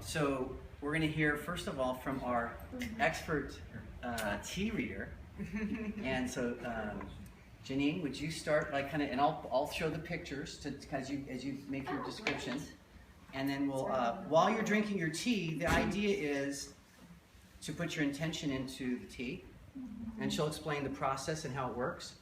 So we're going to hear first of all from our expert tea reader, and so Janine, would you start like kind of, and I'll show the pictures to as you make your description, and then we'll while you're drinking your tea, the idea is to put your intention into the tea, and she'll explain the process and how it works,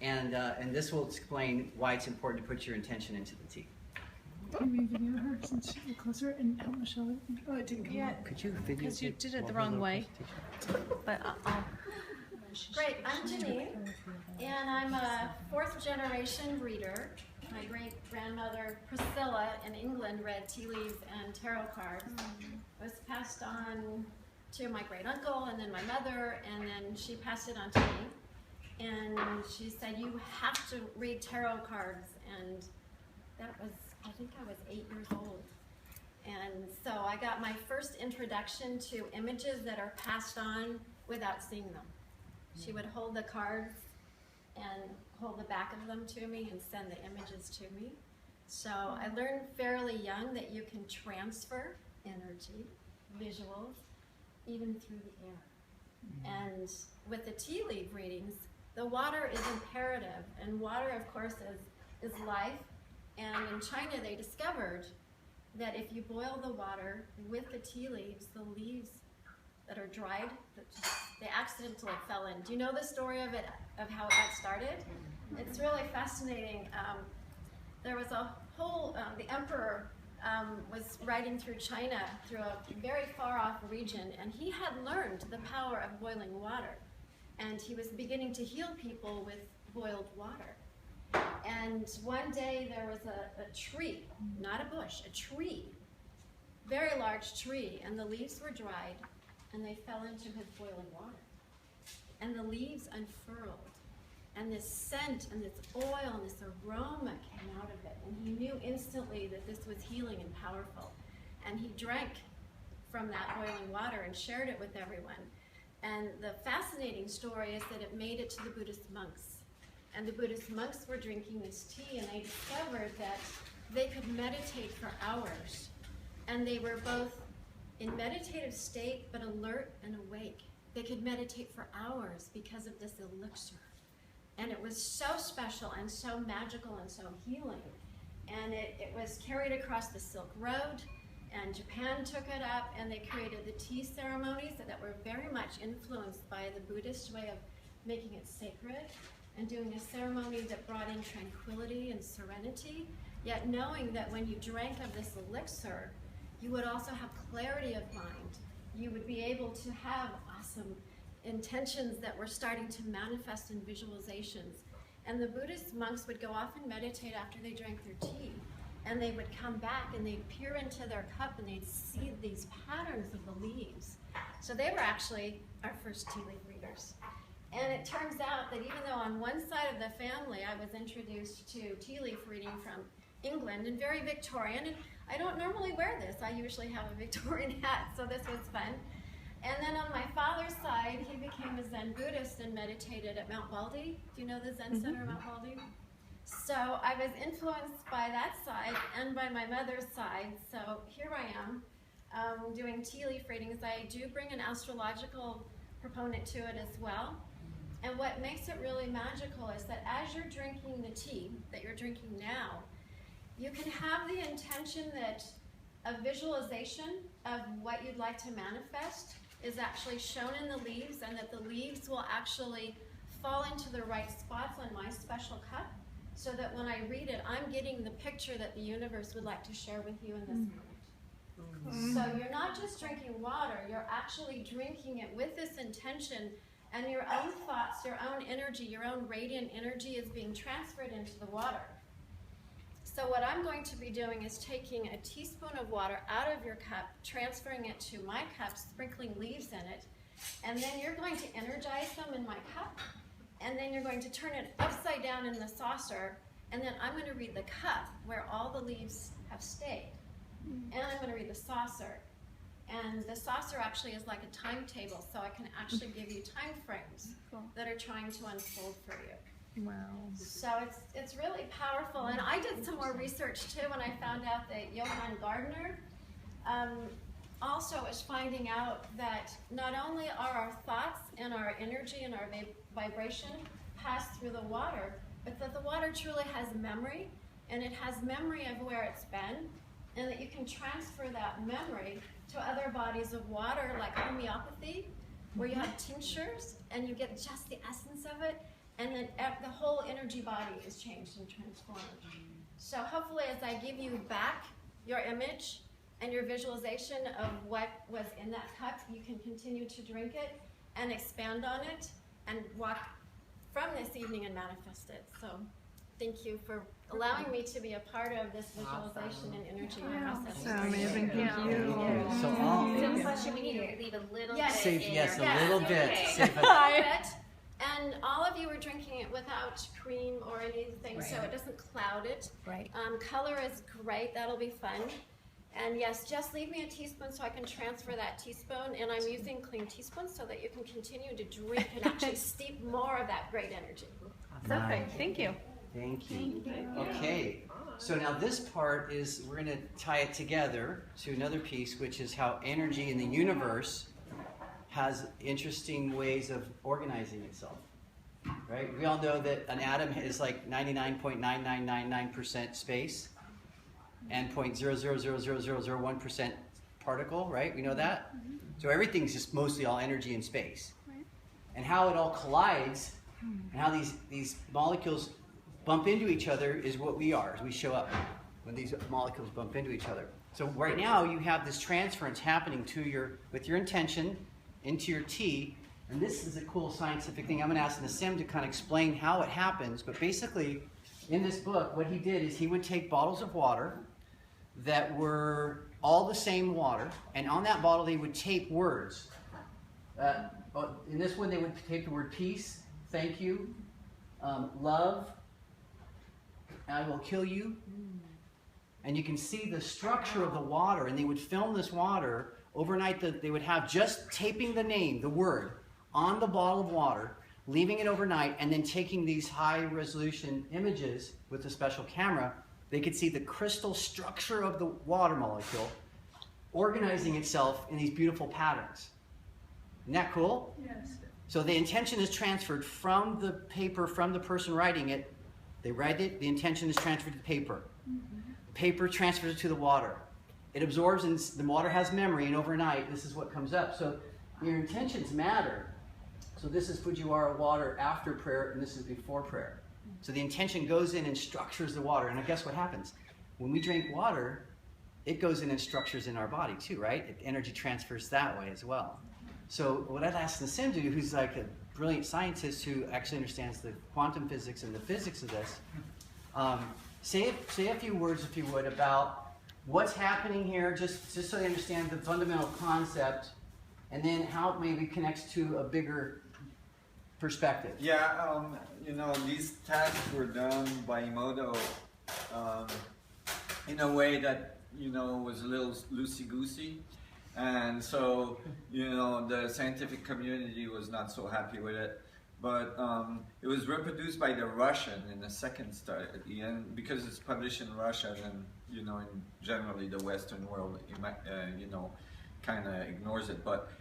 and this will explain why it's important to put your intention into the tea. Can we video her since you're closer and help Michelle? Oh, it didn't come up. Could you video? Because you did it the wrong way. But I'll. Great, I'm Janine, and I'm a fourth-generation reader. My great-grandmother Priscilla in England read tea leaves and tarot cards. It was passed on to my great-uncle and then my mother, and then she passed it on to me. And she said, you have to read tarot cards, and that was, I think I was 8 years old. And so I got my first introduction to images that are passed on without seeing them. She would hold the cards and hold the back of them to me and send the images to me. So I learned fairly young that you can transfer energy, visuals, even through the air. And with the tea leaf readings, the water is imperative, and water, of course, is life. And in China, they discovered that if you boil the water with the tea leaves, the leaves that are dried, they accidentally fell in. Do you know the story of it, of how it got started? It's really fascinating. There was a whole, the emperor was riding through China, through a very far off region, and he had learned the power of boiling water. And he was beginning to heal people with boiled water. And one day there was a tree, not a bush, a tree, very large tree, and the leaves were dried, and they fell into his boiling water. And the leaves unfurled, and this scent and this oil and this aroma came out of it, and he knew instantly that this was healing and powerful. And he drank from that boiling water and shared it with everyone. And the fascinating story is that it made it to the Buddhist monks. And the Buddhist monks were drinking this tea, and they discovered that they could meditate for hours. And they were both in meditative state, but alert and awake. They could meditate for hours because of this elixir. And it was so special and so magical and so healing. And it was carried across the Silk Road, and Japan took it up, and they created the tea ceremonies that were very much influenced by the Buddhist way of making it sacred, and doing a ceremony that brought in tranquility and serenity, yet knowing that when you drank of this elixir, you would also have clarity of mind. You would be able to have awesome intentions that were starting to manifest in visualizations. And the Buddhist monks would go off and meditate after they drank their tea. And they would come back and they'd peer into their cup and they'd see these patterns of the leaves. So they were actually our first tea leaf readers. And it turns out that even though on one side of the family I was introduced to tea leaf reading from England and very Victorian, and I don't normally wear this. I usually have a Victorian hat, so this was fun. And then on my father's side, he became a Zen Buddhist and meditated at Mount Baldy. Do you know the Zen Center at Mount Baldy? So I was influenced by that side and by my mother's side. So here I am doing tea leaf readings. I do bring an astrological proponent to it as well. And what makes it really magical is that as you're drinking the tea that you're drinking now, you can have the intention that a visualization of what you'd like to manifest is actually shown in the leaves, and that the leaves will actually fall into the right spots on my special cup, so that when I read it, I'm getting the picture that the universe would like to share with you in this moment. So you're not just drinking water, you're actually drinking it with this intention, and your own thoughts, your own energy, your own radiant energy is being transferred into the water. So what I'm going to be doing is taking a teaspoon of water out of your cup, transferring it to my cup, sprinkling leaves in it, and then you're going to energize them in my cup, and then you're going to turn it upside down in the saucer, and then I'm going to read the cup where all the leaves have stayed. And I'm going to read the saucer. And the saucer actually is like a timetable, so I can actually give you time frames that are trying to unfold for you. Wow. So it's really powerful. And I did some more research too when I found out that Johann Gardner also is finding out that not only are our thoughts and our energy and our vibration pass through the water, but that the water truly has memory, and it has memory of where it's been, and that you can transfer that memory to other bodies of water, like homeopathy, where you have tinctures and you get just the essence of it, and then the whole energy body is changed and transformed. So hopefully as I give you back your image and your visualization of what was in that cup, you can continue to drink it and expand on it and walk from this evening and manifest it. So thank you for allowing me to be a part of this visualization and energy process. So amazing, thank you. So So question, we need to leave a little bit save, in yes, your- a little bit. Okay. Save it. And all of you are drinking it without cream or anything, so it doesn't cloud it. Right. Color is great, that'll be fun. And yes, just leave me a teaspoon so I can transfer that teaspoon, and I'm using clean teaspoons so that you can continue to drink and actually steep more of that great energy. Perfect, thank you. Thank you. Okay, so now this part is, we're going to tie it together to another piece, which is how energy in the universe has interesting ways of organizing itself. Right? We all know that an atom is like 99.9999% space and 0.0000001% particle, right? We know that? So everything's just mostly all energy in space. And how it all collides and how these molecules bump into each other is what we are, as we show up when these molecules bump into each other. So right now you have this transference happening with your intention into your tea, and this is a cool scientific thing. I'm going to ask Nassim to kind of explain how it happens, but basically in this book what he did is he would take bottles of water that were all the same water, and on that bottle they would tape words. In this one they would tape the word peace, thank you, love, I will kill you. And you can see the structure of the water, and they would film this water overnight. They would have just taping the name, the word, on the bottle of water, leaving it overnight, and then taking these high resolution images with a special camera. They could see the crystal structure of the water molecule organizing itself in these beautiful patterns. Isn't that cool? Yes. So the intention is transferred from the paper, from the person writing it. They write it, the intention is transferred to the paper. The paper transfers it to the water. It absorbs, and the water has memory, and overnight this is what comes up. So your intentions matter. So this is Fujiwara water after prayer, and this is before prayer. So the intention goes in and structures the water. And I guess what happens? When we drink water, it goes in and structures in our body too, right? Energy transfers that way as well. So what I'd ask Nassim to do, who's like a brilliant scientist who actually understands the quantum physics and the physics of this, say a few words, if you would, about what's happening here, just so you understand the fundamental concept, and then how it maybe connects to a bigger perspective. Yeah, these tasks were done by Emoto in a way that, was a little loosey-goosey. And so, the scientific community was not so happy with it. But it was reproduced by the Russian in the second study, and because it's published in Russia, then, in generally the Western world, kind of ignores it. But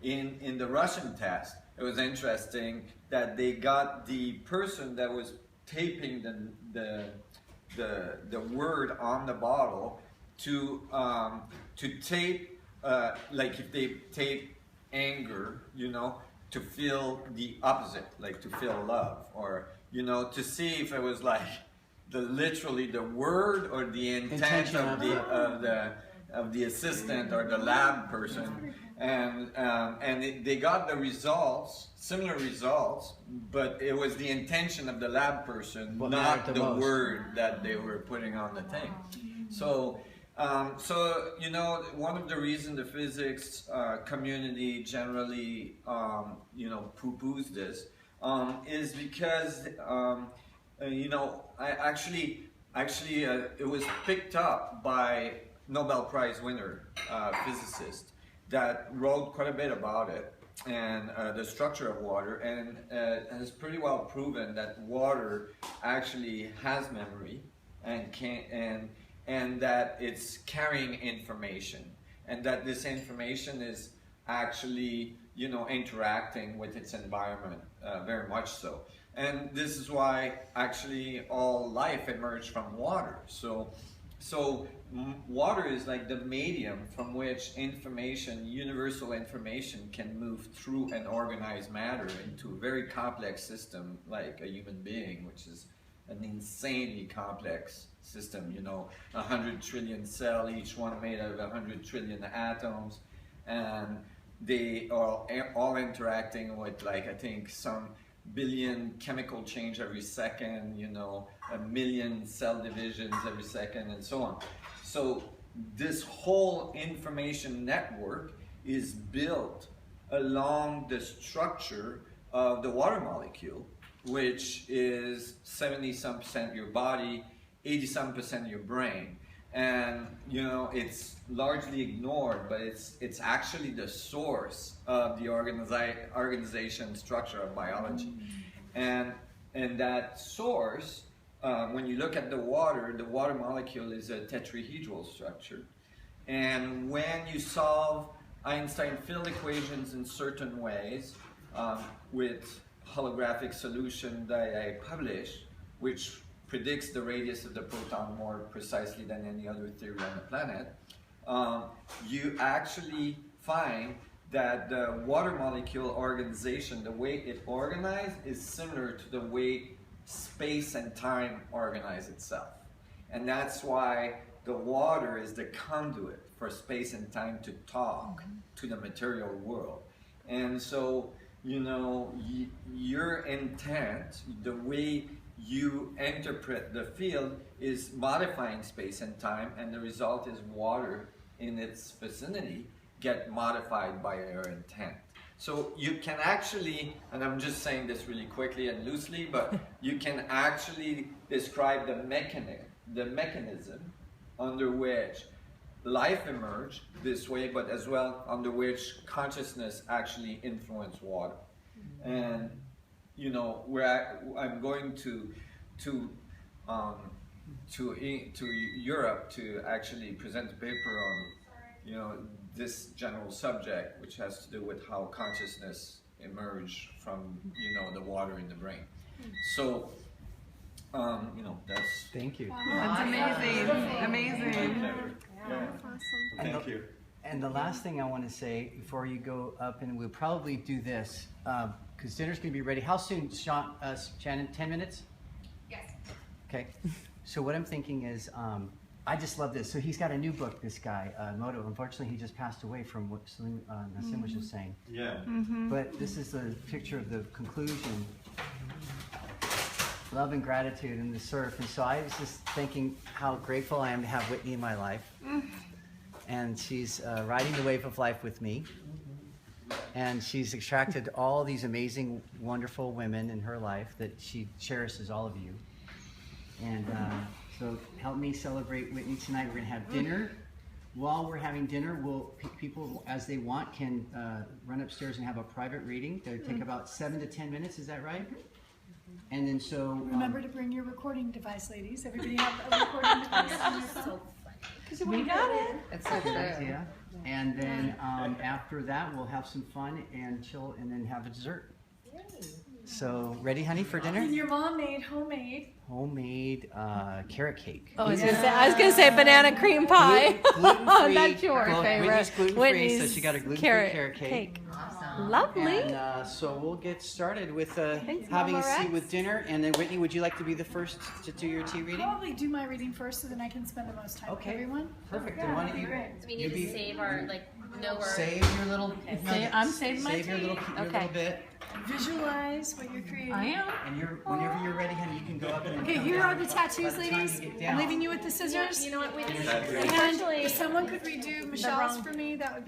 in the Russian test, it was interesting that they got the person that was taping the word on the bottle to tape, like if they tape anger, to feel the opposite, like to feel love, or to see if it was like literally the word or the intent of the assistant or the lab person, and they got the results, similar results, but it was the intention of the lab person, not the word that they were putting on the thing. So one of the reasons the physics community generally, poo-poos this, is because, it was picked up by Nobel Prize winner physicist that wrote quite a bit about it and the structure of water, and has pretty well proven that water actually has memory and and that it's carrying information, and that this information is actually, you know, interacting with its environment, very much so. And this is why actually all life emerged from water. So water is like the medium from which information, universal information, can move through an organized matter into a very complex system like a human being, which is an insanely complex system, you know, 100 trillion cells, each one made out of 100 trillion atoms, and they are all interacting with, like, I think some billion chemical change every second, you know, 1 million cell divisions every second, and so on. So this whole information network is built along the structure of the water molecule, which is 70-some% your body, 80-some% your brain. And, you know, it's largely ignored, but it's actually the source of the organization structure of biology. And that source, when you look at the water molecule is a tetrahedral structure. And when you solve Einstein field equations in certain ways, with holographic solution that I published, which predicts the radius of the proton more precisely than any other theory on the planet, you actually find that the water molecule organization, the way it organized, is similar to the way space and time organize itself. And that's why the water is the conduit for space and time to talk to the material world. And so, you know, your intent, the way you interpret the field, is modifying space and time, and the result is water in its vicinity get modified by your intent. So you can actually, and I'm just saying this really quickly and loosely, but you can actually describe the mechanism under which life emerged this way, but as well under which consciousness actually influenced water. And, you know, I'm going to Europe to actually present a paper on, you know, this general subject, which has to do with how consciousness emerged from, you know, the water in the brain. So, you know, that's... Thank you. That's amazing. Amazing. Yeah. Thank you. And the last thing I want to say before you go up, and we'll probably do this, because dinner's going to be ready. How soon, Shannon? 10 minutes? Yes. Okay. So what I'm thinking is, I just love this. So he's got a new book, this guy, Moto. Unfortunately, he just passed away from what Nassim was just saying. Yeah. But this is the picture of the conclusion. Love and gratitude in the surf. And so I was just thinking how grateful I am to have Whitney in my life. And she's riding the wave of life with me. And she's attracted all these amazing, wonderful women in her life that she cherishes all of you. And so help me celebrate Whitney tonight. We're going to have dinner. While we're having dinner, people, as they want, can run upstairs and have a private reading. They'll take about 7 to 10 minutes. Is that right? And then so... Remember to bring your recording device, ladies. Everybody have a recording device. So We got it. It's so true. Yeah. And then after that, we'll have some fun and chill and then have a dessert. So, ready, honey, for dinner? And your mom made homemade carrot cake. Oh, I was gonna say banana cream pie. Gluten-free. That's your favorite. Whitney's gluten-free, so she got a gluten-free carrot cake. Awesome. Lovely. And so we'll get started with Thanks, having a Mama seat Rex. with dinner. And then, Whitney, would you like to be the first to do your tea reading? Probably do my reading first so then I can spend the most time with everyone. Perfect. Then why don't you we need to save our, know our... save your little nuggets. I'm saving my Save your tea. little bit. Visualize what you're creating. I am. And whenever you're ready, honey, you can go up and Okay, come here down. are the tattoos, By the time ladies. you get I'm down. leaving you with the scissors. You know what, we And if someone could redo Michelle's for me, that would be